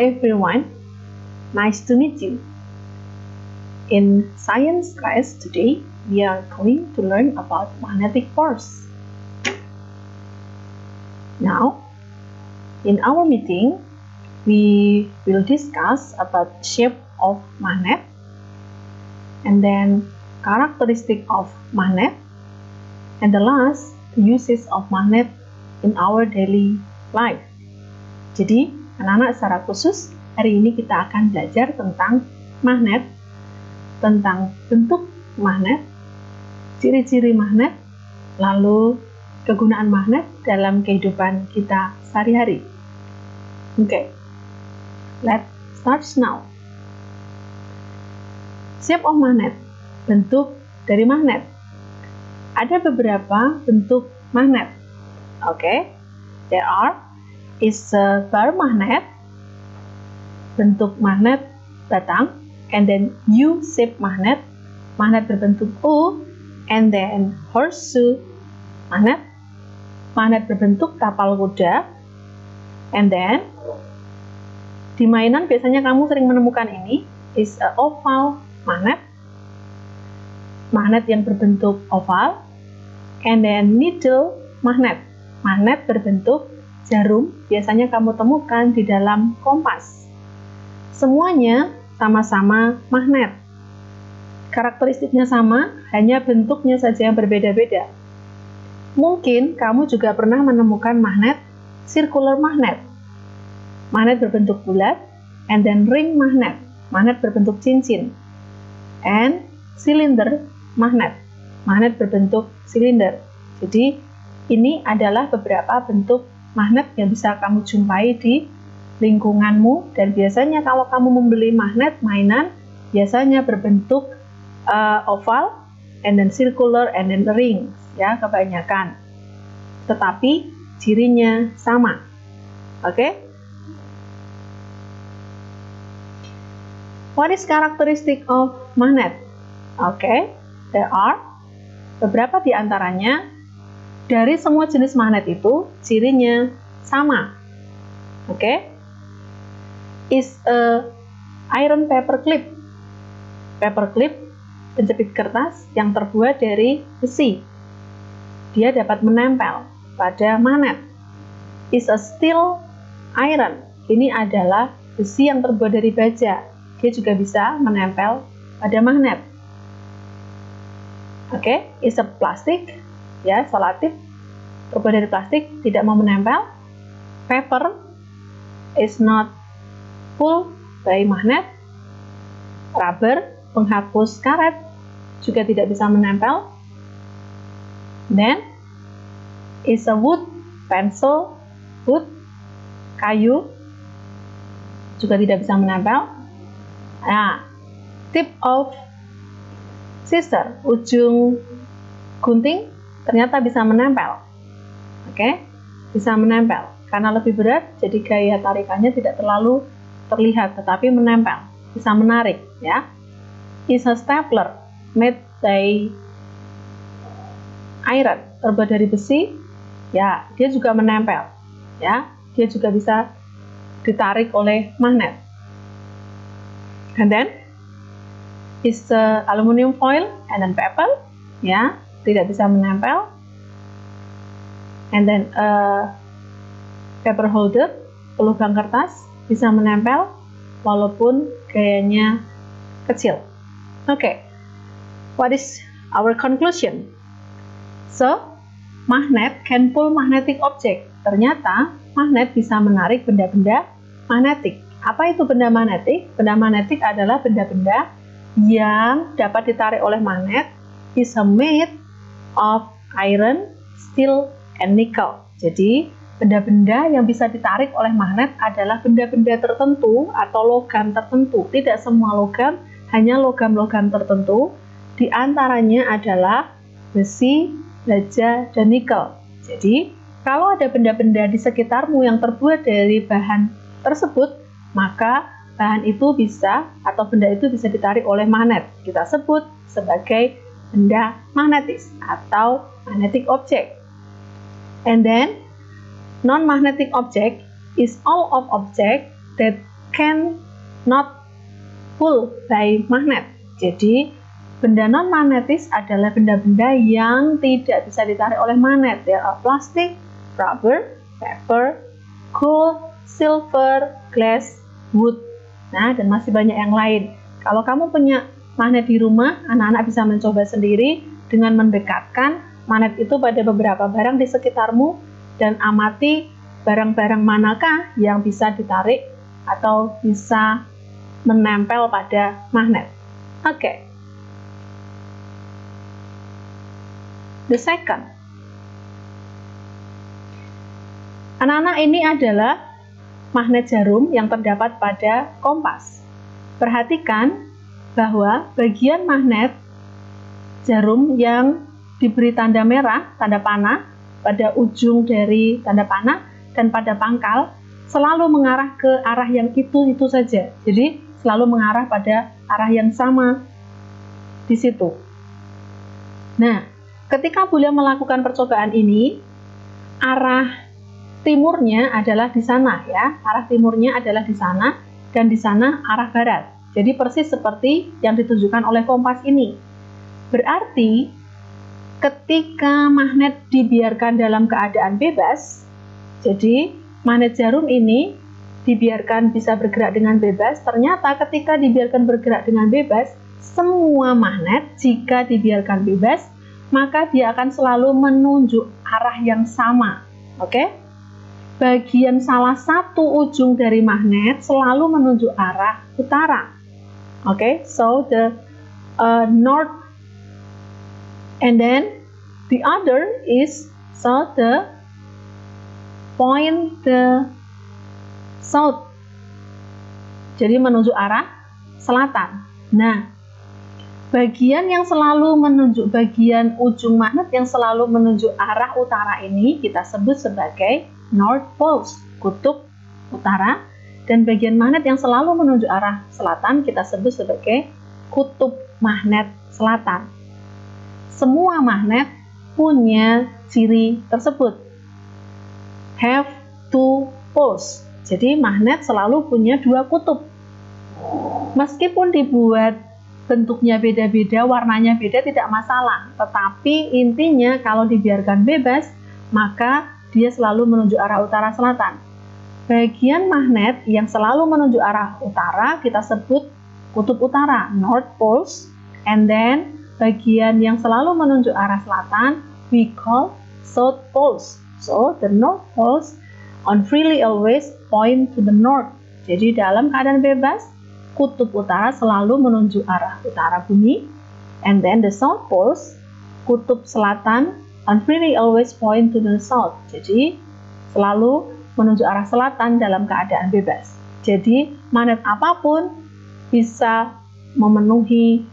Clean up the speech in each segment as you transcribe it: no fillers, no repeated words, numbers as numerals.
everyone, nice to meet you. In science class today, we are going to learn about magnetic force. Now, in our meeting, we will discuss about shape of magnet, and then characteristic of magnet, and the last, the uses of magnet in our daily life. Jadi, anak-anak secara khusus, hari ini kita akan belajar tentang magnet, tentang bentuk magnet, ciri-ciri magnet, lalu kegunaan magnet dalam kehidupan kita sehari-hari. Oke, let's start now. Shape of magnet, bentuk dari magnet. Ada beberapa bentuk magnet. Oke, there is a bar magnet, bentuk magnet batang, and then U-shape magnet, magnet berbentuk U, and then horseshoe magnet, magnet berbentuk tapal kuda, and then di mainan biasanya kamu sering menemukan ini, is a oval magnet, magnet yang berbentuk oval, and then needle magnet, magnet berbentuk jarum, biasanya kamu temukan di dalam kompas. Semuanya sama-sama magnet. Karakteristiknya sama, hanya bentuknya saja yang berbeda-beda. Mungkin kamu juga pernah menemukan magnet, circular magnet, magnet berbentuk bulat, and then ring magnet, magnet berbentuk cincin, and cylinder magnet, magnet berbentuk silinder. Jadi, ini adalah beberapa bentuk magnet yang bisa kamu jumpai di lingkunganmu, dan biasanya kalau kamu membeli magnet mainan, biasanya berbentuk oval, and then circular, and then rings, ya, kebanyakan. Tetapi cirinya sama. Oke? What is characteristic of magnet? Oke, there are beberapa di antaranya. Dari semua jenis magnet itu, cirinya sama. Oke? Is a iron paper clip. Paper clip, penjepit kertas yang terbuat dari besi. Dia dapat menempel pada magnet. Is a steel iron. Ini adalah besi yang terbuat dari baja. Dia juga bisa menempel pada magnet. Oke, is a plastic, ya, solatif, terbuat dari plastik, tidak mau menempel. Paper is not pulled by magnet. Rubber, penghapus karet, juga tidak bisa menempel. Then is a wood, pencil, wood, kayu, juga tidak bisa menempel. Nah, tip of scissor, ujung gunting ternyata bisa menempel. Oke, bisa menempel. Karena lebih berat, jadi gaya tarikannya tidak terlalu terlihat, tetapi menempel, bisa menarik, ya. Is a stapler, made by iron, terbuat dari besi, ya, dia juga menempel, ya. Dia juga bisa ditarik oleh magnet. And then is aluminium foil and then paper, ya, tidak bisa menempel. And then paper holder, pelubang kertas, bisa menempel walaupun gayanya kecil. Oke, what is our conclusion? So, magnet can pull magnetic object. Ternyata magnet bisa menarik benda-benda magnetik. Apa itu benda magnetik? Benda magnetik adalah benda-benda yang dapat ditarik oleh magnet, is made of iron, steel, and nickel. Jadi, benda-benda yang bisa ditarik oleh magnet adalah benda-benda tertentu atau logam tertentu. Tidak semua logam, hanya logam-logam tertentu. Di antaranya adalah besi, baja, dan nikel. Jadi, kalau ada benda-benda di sekitarmu yang terbuat dari bahan tersebut, maka bahan itu bisa atau benda itu bisa ditarik oleh magnet. Kita sebut sebagai benda magnetis atau magnetic object. And then non-magnetic object is all of object that can not pull by magnet. Jadi benda non-magnetis adalah benda-benda yang tidak bisa ditarik oleh magnet. There are plastic, rubber, paper, gold, silver, glass, wood. Nah, dan masih banyak yang lain. Kalau kamu punya magnet di rumah, anak-anak bisa mencoba sendiri dengan mendekatkan magnet itu pada beberapa barang di sekitarmu dan amati barang-barang manakah yang bisa ditarik atau bisa menempel pada magnet. Oke. The second. Anak-anak, ini adalah magnet jarum yang terdapat pada kompas. Perhatikan bahwa bagian magnet jarum yang diberi tanda merah, tanda panah, pada ujung dari tanda panah dan pada pangkal selalu mengarah ke arah yang itu saja. Jadi selalu mengarah pada arah yang sama di situ. Nah, ketika Bulia melakukan percobaan ini, arah timurnya adalah di sana ya. Arah timurnya adalah di sana dan di sana arah barat. Jadi persis seperti yang ditunjukkan oleh kompas ini. Berarti ketika magnet dibiarkan dalam keadaan bebas, jadi magnet jarum ini dibiarkan bisa bergerak dengan bebas, ternyata ketika dibiarkan bergerak dengan bebas, semua magnet jika dibiarkan bebas, maka dia akan selalu menunjuk arah yang sama. Oke? Bagian salah satu ujung dari magnet selalu menunjuk arah utara. Oke? So the north, and then the other is so the point the south. Jadi menunjuk arah selatan. Nah, bagian yang selalu menunjuk, bagian ujung magnet yang selalu menunjuk arah utara ini kita sebut sebagai North Poles, kutub utara, dan bagian magnet yang selalu menunjuk arah selatan kita sebut sebagai kutub magnet selatan. Semua magnet punya ciri tersebut. Have two poles. Jadi magnet selalu punya dua kutub. Meskipun dibuat bentuknya beda-beda, warnanya beda, tidak masalah. Tetapi intinya kalau dibiarkan bebas, maka dia selalu menunjuk arah utara selatan. Bagian magnet yang selalu menunjuk arah utara kita sebut kutub utara, North Poles, and then bagian yang selalu menunjuk arah selatan we call South Poles. So the North Poles on freely always point to the north. Jadi dalam keadaan bebas, kutub utara selalu menunjuk arah utara bumi, and then the South Poles, kutub selatan, on freely always point to the south. Jadi selalu menunjuk arah selatan dalam keadaan bebas. Jadi magnet apapun bisa memenuhi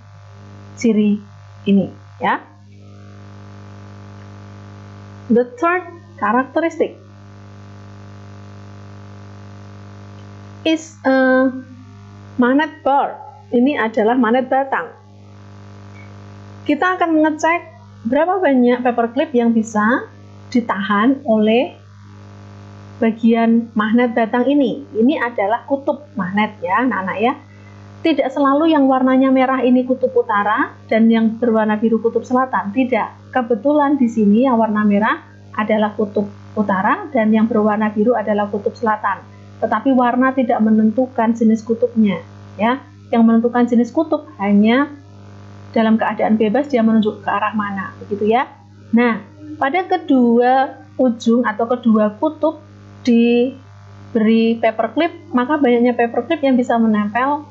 ciri ini, ya. The third characteristic is a magnet bar. Ini adalah magnet batang. Kita akan mengecek berapa banyak paperclip yang bisa ditahan oleh bagian magnet batang ini. Ini adalah kutub magnet ya, anak-anak ya. Tidak selalu yang warnanya merah ini kutub utara dan yang berwarna biru kutub selatan. Tidak. Kebetulan di sini yang warna merah adalah kutub utara dan yang berwarna biru adalah kutub selatan. Tetapi warna tidak menentukan jenis kutubnya, ya. Yang menentukan jenis kutub hanya dalam keadaan bebas dia menunjuk ke arah mana, begitu ya. Nah, pada kedua ujung atau kedua kutub diberi paperclip, maka banyaknya paperclip yang bisa menempel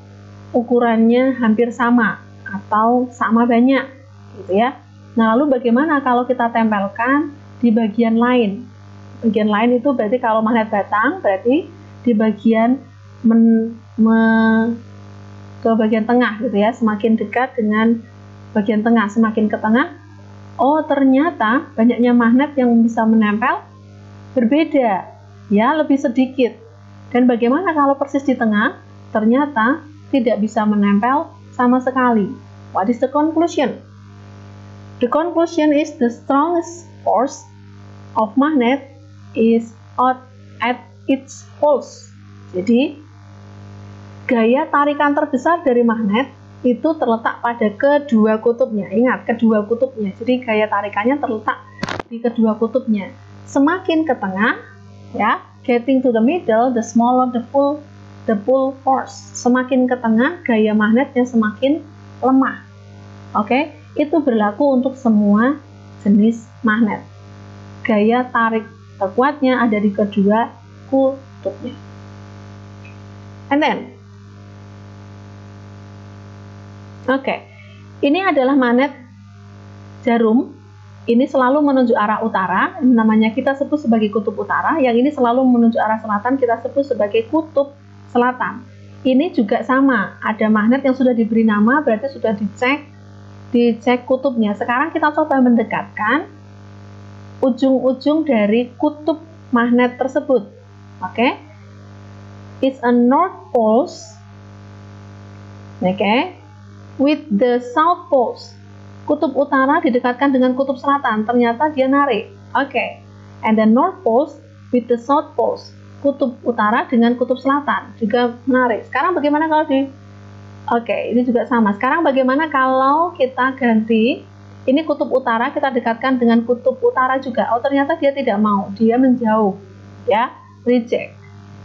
ukurannya hampir sama atau sama banyak, gitu ya. Nah, lalu bagaimana kalau kita tempelkan di bagian lain? Bagian lain itu berarti kalau magnet batang berarti di bagian ke bagian tengah gitu ya, semakin dekat dengan bagian tengah, semakin ke tengah. Oh, ternyata banyaknya magnet yang bisa menempel berbeda, ya, lebih sedikit. Dan bagaimana kalau persis di tengah? Ternyata tidak bisa menempel sama sekali. What is the conclusion? The conclusion is the strongest force of magnet is out at its poles. Jadi gaya tarikan terbesar dari magnet itu terletak pada kedua kutubnya. Ingat, kedua kutubnya. Jadi gaya tarikannya terletak di kedua kutubnya. Semakin ke tengah, ya, getting to the middle, the smaller the pull force. Semakin ke tengah, gaya magnetnya semakin lemah. Oke, itu berlaku untuk semua jenis magnet. Gaya tarik terkuatnya ada di kedua kutubnya. And then, oke, ini adalah magnet jarum. Ini selalu menuju arah utara, namanya kita sebut sebagai kutub utara. Yang ini selalu menuju arah selatan, kita sebut sebagai kutub selatan. Ini juga sama, ada magnet yang sudah diberi nama, berarti sudah dicek kutubnya. Sekarang kita coba mendekatkan ujung-ujung dari kutub magnet tersebut. Oke, it's a north poles, oke, with the south poles. Kutub utara didekatkan dengan kutub selatan, ternyata dia narik. Oke, and the north poles with the south poles. Kutub utara dengan kutub selatan juga menarik. Sekarang bagaimana kalau ini juga sama. Sekarang bagaimana kalau kita ganti, ini kutub utara kita dekatkan dengan kutub utara juga. Oh, ternyata dia tidak mau, dia menjauh, ya, reject.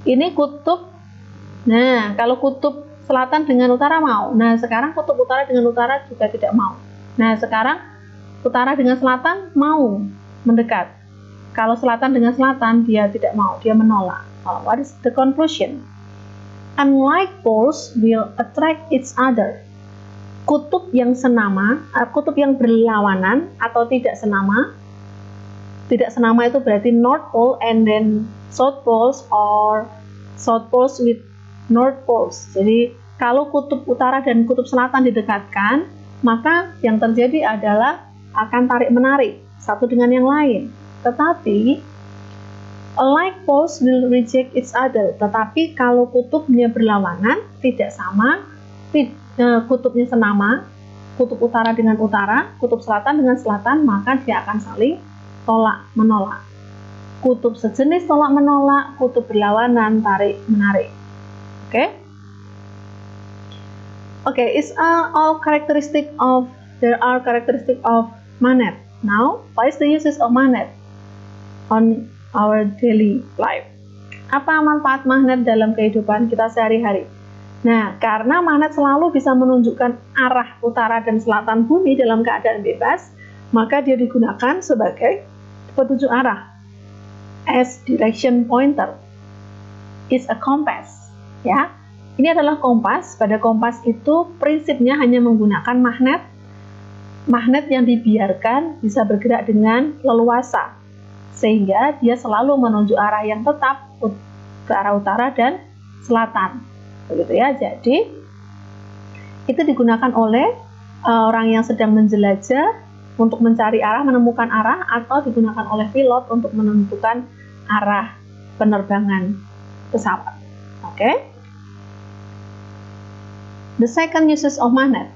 Ini kutub, nah kalau kutub selatan dengan utara mau. Nah sekarang kutub utara dengan utara juga tidak mau. Nah sekarang utara dengan selatan mau mendekat. Kalau selatan dengan selatan dia tidak mau, dia menolak. What is the conclusion? Unlike poles will attract each other. Kutub yang senama, kutub yang berlawanan atau tidak senama. Tidak senama itu berarti north pole and then south poles, or south poles with north poles. Jadi kalau kutub utara dan kutub selatan didekatkan, maka yang terjadi adalah akan tarik-menarik satu dengan yang lain. Tetapi alike poles will reject each other. Tetapi kalau kutubnya berlawanan, tidak sama, kutubnya senama, kutub utara dengan utara, kutub selatan dengan selatan, maka dia akan saling tolak-menolak. Kutub sejenis tolak-menolak, kutub berlawanan tarik-menarik. Oke? Okay, there are characteristic of magnet. Now, what is the uses of magnet on our daily life? Apa manfaat magnet dalam kehidupan kita sehari-hari? Nah, karena magnet selalu bisa menunjukkan arah utara dan selatan bumi dalam keadaan bebas, maka dia digunakan sebagai petunjuk arah. As direction pointer is a compass, ya. Ini adalah kompas. Pada kompas itu prinsipnya hanya menggunakan magnet yang dibiarkan bisa bergerak dengan leluasa, sehingga dia selalu menuju arah yang tetap ke arah utara dan selatan, begitu ya. Jadi itu digunakan oleh orang yang sedang menjelajah untuk mencari arah, menemukan arah, atau digunakan oleh pilot untuk menentukan arah penerbangan pesawat. Oke. The second uses of magnet,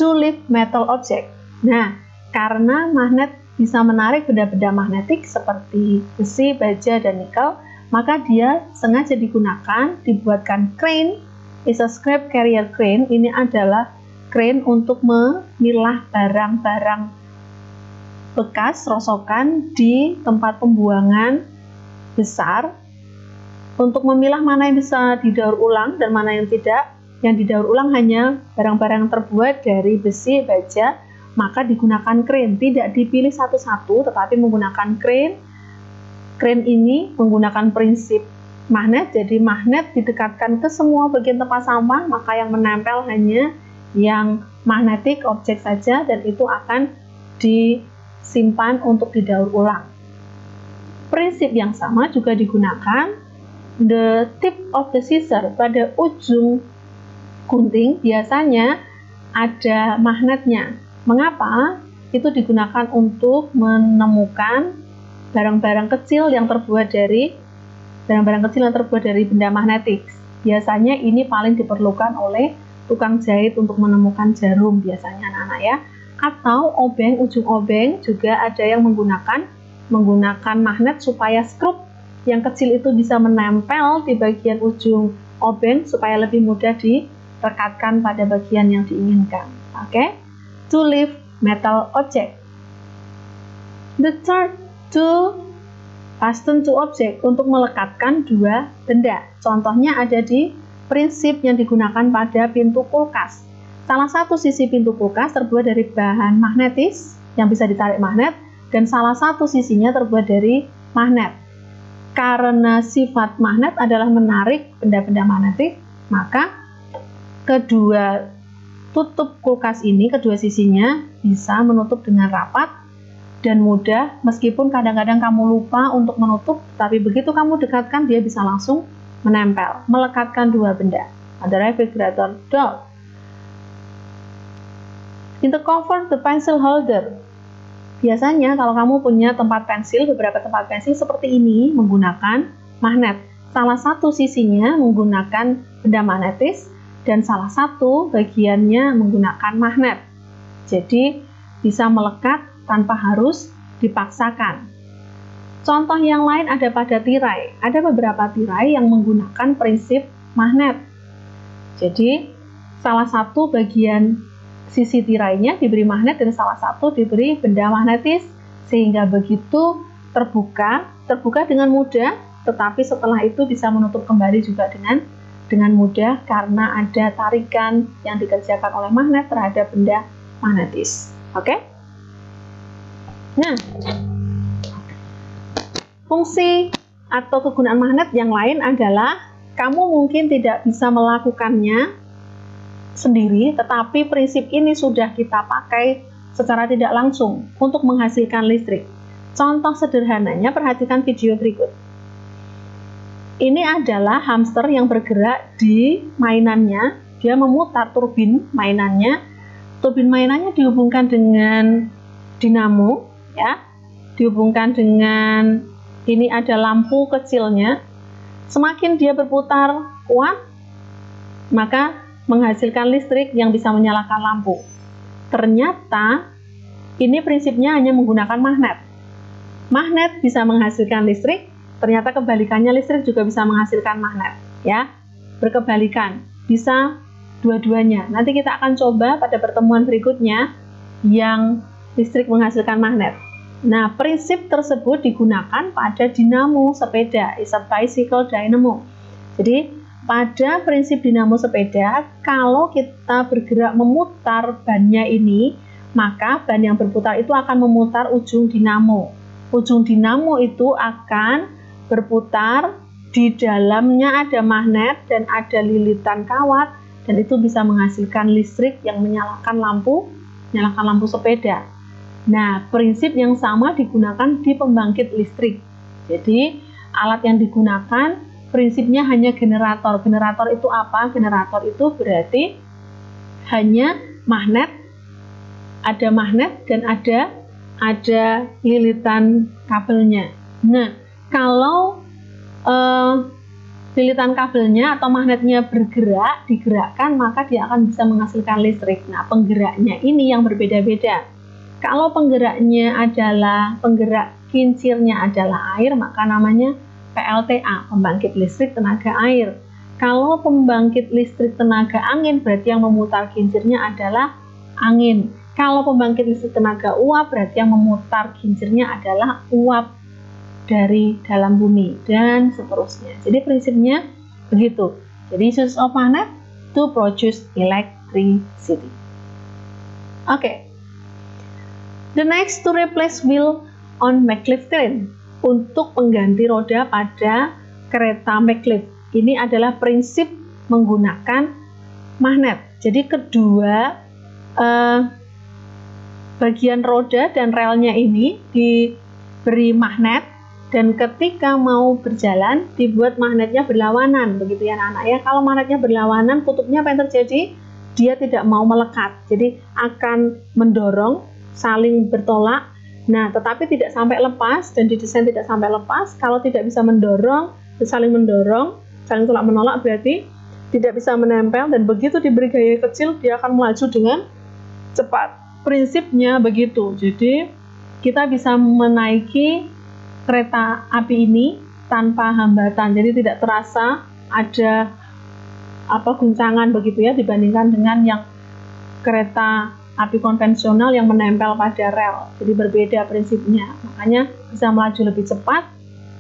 to lift metal object. Nah, karena magnet bisa menarik benda-benda magnetik seperti besi, baja, dan nikel, maka dia sengaja digunakan, dibuatkan crane, is a scrap carrier crane. Ini adalah crane untuk memilah barang-barang bekas, rosokan di tempat pembuangan besar, untuk memilah mana yang bisa didaur ulang dan mana yang tidak. Yang didaur ulang hanya barang-barang yang terbuat dari besi, baja, maka digunakan crane. Tidak dipilih satu-satu, tetapi menggunakan crane. Crane ini menggunakan prinsip magnet, jadi magnet didekatkan ke semua bagian tempat sampah, maka yang menempel hanya yang magnetic objek saja, dan itu akan disimpan untuk didaur ulang. Prinsip yang sama juga digunakan the tip of the scissor, pada ujung gunting biasanya ada magnetnya. Mengapa? Itu digunakan untuk menemukan barang-barang kecil yang terbuat dari benda magnetik. Biasanya ini paling diperlukan oleh tukang jahit untuk menemukan jarum, biasanya anak-anak ya. Atau obeng, ujung obeng juga ada yang menggunakan magnet supaya skrup yang kecil itu bisa menempel di bagian ujung obeng supaya lebih mudah direkatkan pada bagian yang diinginkan. Oke? To lift metal object. The third, to fasten to object, untuk melekatkan dua benda. Contohnya ada di prinsip yang digunakan pada pintu kulkas. Salah satu sisi pintu kulkas terbuat dari bahan magnetis yang bisa ditarik magnet, dan salah satu sisinya terbuat dari magnet. Karena sifat magnet adalah menarik benda-benda magnetik, maka kedua tutup kulkas ini, kedua sisinya bisa menutup dengan rapat dan mudah, meskipun kadang-kadang kamu lupa untuk menutup, tapi begitu kamu dekatkan dia bisa langsung menempel, melekatkan dua benda. Ada refrigerator door. In the cover the pencil holder. Biasanya kalau kamu punya tempat pensil, beberapa tempat pensil seperti ini menggunakan magnet. Salah satu sisinya menggunakan benda magnetis dan salah satu bagiannya menggunakan magnet. Jadi bisa melekat tanpa harus dipaksakan. Contoh yang lain ada pada tirai. Ada beberapa tirai yang menggunakan prinsip magnet. Jadi salah satu bagian sisi tirainya diberi magnet dan salah satu diberi benda magnetis, sehingga begitu terbuka dengan mudah, tetapi setelah itu bisa menutup kembali juga dengan mudah karena ada tarikan yang dikerjakan oleh magnet terhadap benda magnetis. Oke? Nah, fungsi atau kegunaan magnet yang lain adalah kamu mungkin tidak bisa melakukannya sendiri, tetapi prinsip ini sudah kita pakai secara tidak langsung untuk menghasilkan listrik. Contoh sederhananya, perhatikan video berikut. Ini adalah hamster yang bergerak di mainannya, dia memutar turbin mainannya. Turbin mainannya dihubungkan dengan dinamo, ya, dihubungkan dengan ini ada lampu kecilnya. Semakin dia berputar kuat, maka menghasilkan listrik yang bisa menyalakan lampu. Ternyata ini prinsipnya hanya menggunakan magnet. Magnet bisa menghasilkan listrik, ternyata kebalikannya listrik juga bisa menghasilkan magnet, ya. Berkebalikan, bisa dua-duanya. Nanti kita akan coba pada pertemuan berikutnya yang listrik menghasilkan magnet. Nah, prinsip tersebut digunakan pada dinamo sepeda, is a bicycle dynamo. Jadi pada prinsip dinamo sepeda, kalau kita bergerak memutar bannya ini, maka ban yang berputar itu akan memutar ujung dinamo. Ujung dinamo itu akan berputar, di dalamnya ada magnet dan ada lilitan kawat, dan itu bisa menghasilkan listrik yang menyalakan lampu sepeda. Nah, prinsip yang sama digunakan di pembangkit listrik. Jadi, alat yang digunakan prinsipnya hanya generator. Generator itu apa? Generator itu berarti hanya magnet, ada magnet dan ada lilitan kabelnya. Nah, kalau lilitan kabelnya atau magnetnya digerakkan, maka dia akan bisa menghasilkan listrik. Nah, penggeraknya ini yang berbeda-beda. Kalau penggerak kincirnya adalah air, maka namanya PLTA, pembangkit listrik tenaga air. Kalau pembangkit listrik tenaga angin, berarti yang memutar kincirnya adalah angin. Kalau pembangkit listrik tenaga uap, berarti yang memutar kincirnya adalah uap dari dalam bumi, dan seterusnya. Jadi prinsipnya begitu. Jadi use of magnet to produce electricity. Oke. The next, to replace wheel on maglev train. Untuk pengganti roda pada kereta maglev. Ini adalah prinsip menggunakan magnet. Jadi kedua bagian roda dan relnya ini diberi magnet, dan ketika mau berjalan dibuat magnetnya berlawanan, begitu ya anak-anak ya. Kalau magnetnya berlawanan, kutubnya apa yang terjadi? Dia tidak mau melekat, jadi akan mendorong, saling bertolak. Nah, tetapi tidak sampai lepas, dan didesain tidak sampai lepas. Kalau tidak bisa mendorong, saling tolak menolak, berarti tidak bisa menempel, dan begitu diberi gaya kecil, dia akan melaju dengan cepat. Prinsipnya begitu. Jadi, kita bisa menaiki kereta api ini tanpa hambatan. Jadi tidak terasa ada guncangan begitu ya, dibandingkan dengan yang kereta api konvensional yang menempel pada rel. Jadi berbeda prinsipnya, makanya bisa melaju lebih cepat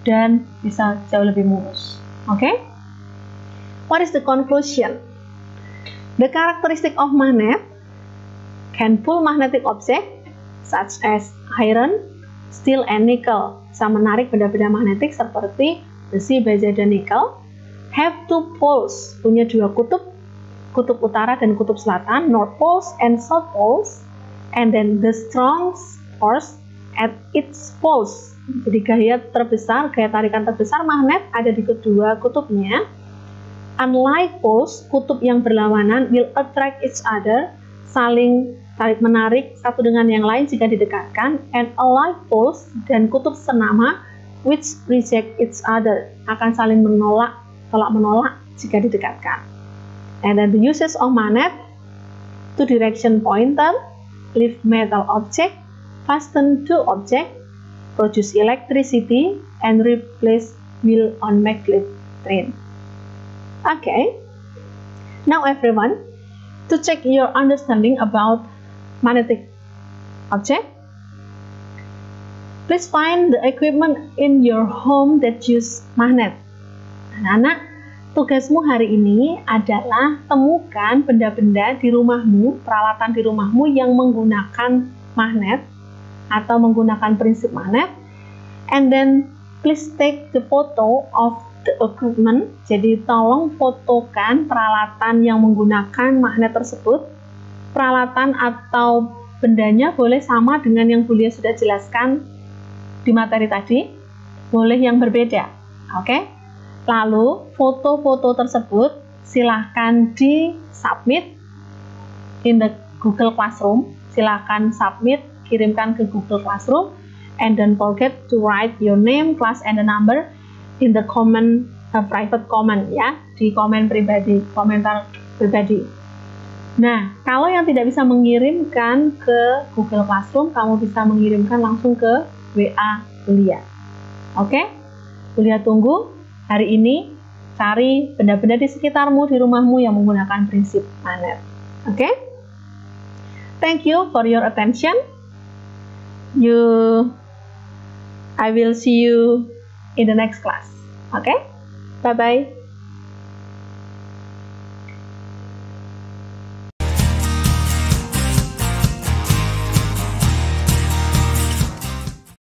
dan bisa jauh lebih mulus. Oke? What is the conclusion? The characteristic of magnet can pull magnetic object such as iron, steel, and nickel. Bisa menarik benda-benda magnetik seperti besi, baja, dan nikel. Have two poles, punya dua kutub, kutub utara dan kutub selatan, North Poles and South Poles, and then the strong force at its poles. Jadi gaya tarikan terbesar magnet ada di kedua kutubnya. Unlike poles, kutub yang berlawanan will attract each other, saling tarik menarik satu dengan yang lain jika didekatkan, and alike poles dan kutub senama which reject each other akan saling tolak-menolak jika didekatkan. And then the uses of magnet: two direction pointer, lift metal object, fasten to object, produce electricity, and replace wheel on maglev train. Okay, now everyone, to check your understanding about magnetic object, please find the equipment in your home that use magnet. Anak-anak, tugasmu hari ini adalah temukan benda-benda di rumahmu, peralatan di rumahmu yang menggunakan magnet atau menggunakan prinsip magnet, and then please take the photo of the equipment. Jadi tolong fotokan peralatan yang menggunakan magnet tersebut. Peralatan atau bendanya boleh sama dengan yang Bulia sudah jelaskan di materi tadi, boleh yang berbeda. Oke? Lalu foto-foto tersebut silahkan di submit in the Google Classroom. Silahkan submit, kirimkan ke Google Classroom, and don't forget to write your name, class, and the number in the comment, private comment ya, di komen pribadi, komentar pribadi. Nah, kalau yang tidak bisa mengirimkan ke Google Classroom, kamu bisa mengirimkan langsung ke WA Bulia. Oke? Bulia tunggu. Hari ini cari benda-benda di sekitarmu, di rumahmu yang menggunakan prinsip magnet. Oke? Thank you for your attention. I will see you in the next class. Okay? Bye-bye.